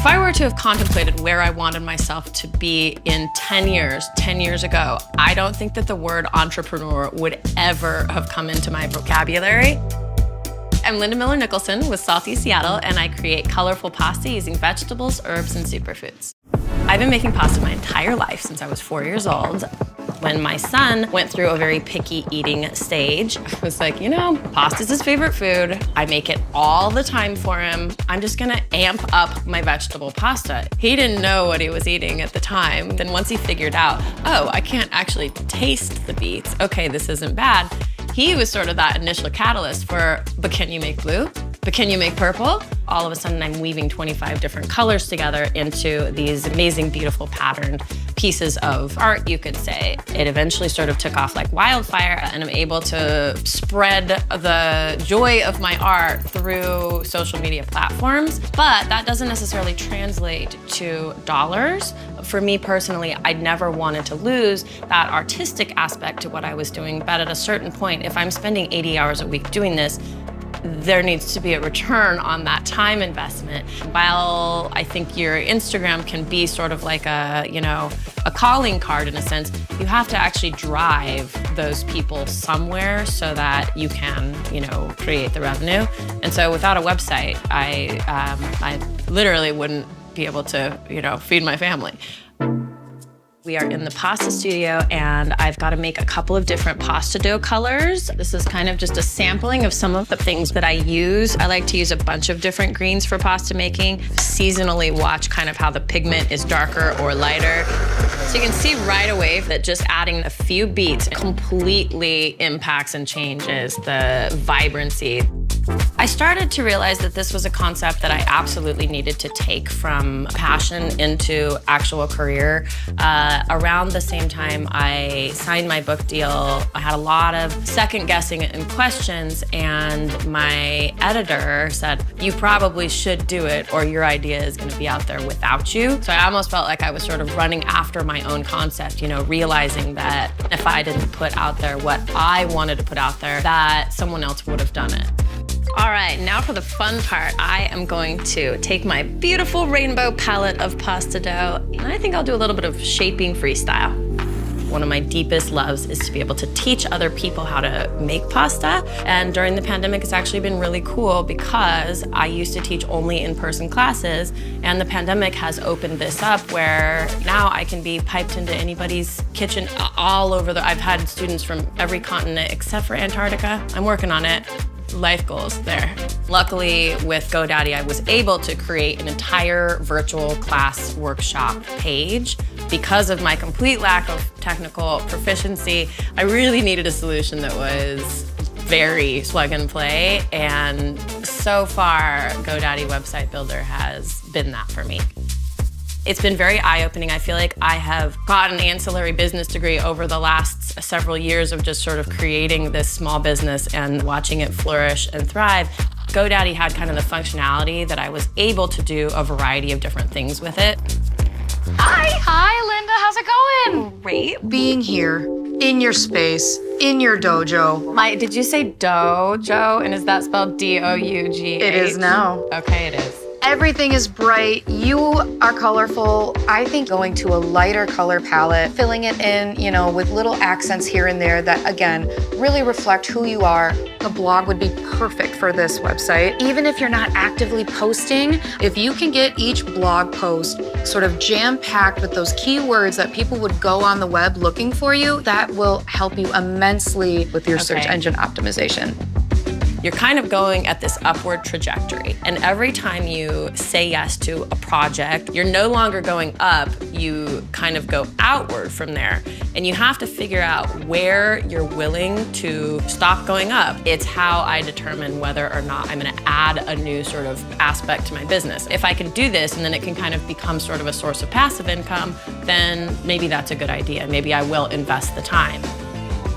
If I were to have contemplated where I wanted myself to be in 10 years ago, I don't think that the word entrepreneur would ever have come into my vocabulary. I'm Linda Miller-Nicholson with Salty Seattle, and I create colorful pasta using vegetables, herbs, and superfoods. I've been making pasta my entire life since I was 4 years old. When my son went through a very picky eating stage, I was like, you know, pasta's his favorite food. I make it all the time for him. I'm just gonna amp up my vegetable pasta. He didn't know what he was eating at the time. Then once he figured out, oh, I can't actually taste the beets. Okay, this isn't bad. He was sort of that initial catalyst for, but can you make blue? But can you make purple? All of a sudden, I'm weaving 25 different colors together into these amazing, beautiful patterned pieces of art, you could say. It eventually sort of took off like wildfire, and I'm able to spread the joy of my art through social media platforms. But that doesn't necessarily translate to dollars. For me personally, I never wanted to lose that artistic aspect to what I was doing. But at a certain point, if I'm spending 80 hours a week doing this, there needs to be a return on that time investment. While I think your Instagram can be sort of like a, you know, a calling card in a sense, you have to actually drive those people somewhere so that you can, you know, create the revenue. And so without a website, I literally wouldn't be able to, you know, feed my family. We are in the pasta studio, and I've got to make a couple of different pasta dough colors. This is kind of just a sampling of some of the things that I use. I like to use a bunch of different greens for pasta making. Seasonally watch kind of how the pigment is darker or lighter. So you can see right away that just adding a few beets completely impacts and changes the vibrancy. I started to realize that this was a concept that I absolutely needed to take from passion into actual career. Around the same time I signed my book deal, I had a lot of second guessing and questions, and my editor said, you probably should do it or your idea is gonna be out there without you. So I almost felt like I was sort of running after my own concept, you know, realizing that if I didn't put out there what I wanted to put out there, that someone else would have done it. All right, now for the fun part. I am going to take my beautiful rainbow palette of pasta dough, and I think I'll do a little bit of shaping freestyle. One of my deepest loves is to be able to teach other people how to make pasta. And during the pandemic, it's actually been really cool because I used to teach only in-person classes, and the pandemic has opened this up where now I can be piped into anybody's kitchen all over I've had students from every continent except for Antarctica. I'm working on it. Life goals there. Luckily, with GoDaddy, I was able to create an entire virtual class workshop page. Because of my complete lack of technical proficiency, I really needed a solution that was very plug and play, and so far, GoDaddy Website Builder has been that for me. It's been very eye-opening. I feel like I have got an ancillary business degree over the last several years of just sort of creating this small business and watching it flourish and thrive. GoDaddy had kind of the functionality that I was able to do a variety of different things with it. Hi, Linda, how's it going? Great. Being here, in your space, in your dojo. Did you say dojo? And is that spelled D-O-U-G-H? It is now. Okay, it is. Everything is bright, you are colorful. I think going to a lighter color palette, filling it in, you know, with little accents here and there that, again, really reflect who you are. A blog would be perfect for this website. Even if you're not actively posting, if you can get each blog post sort of jam-packed with those keywords that people would go on the web looking for you, that will help you immensely with your search engine optimization. You're kind of going at this upward trajectory. And every time you say yes to a project, you're no longer going up, you kind of go outward from there. And you have to figure out where you're willing to stop going up. It's how I determine whether or not I'm gonna add a new sort of aspect to my business. If I can do this and then it can kind of become sort of a source of passive income, then maybe that's a good idea. Maybe I will invest the time.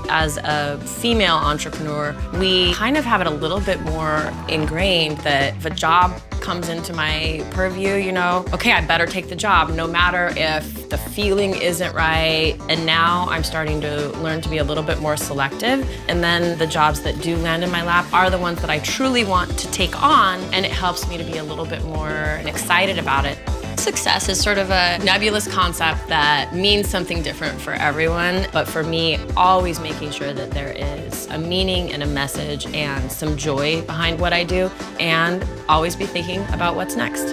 As a female entrepreneur, we kind of have it a little bit more ingrained that if a job comes into my purview, you know, okay, I better take the job no matter if the feeling isn't right. And now I'm starting to learn to be a little bit more selective. And then the jobs that do land in my lap are the ones that I truly want to take on, and it helps me to be a little bit more excited about it. Success is sort of a nebulous concept that means something different for everyone, but for me, always making sure that there is a meaning and a message and some joy behind what I do, and always be thinking about what's next.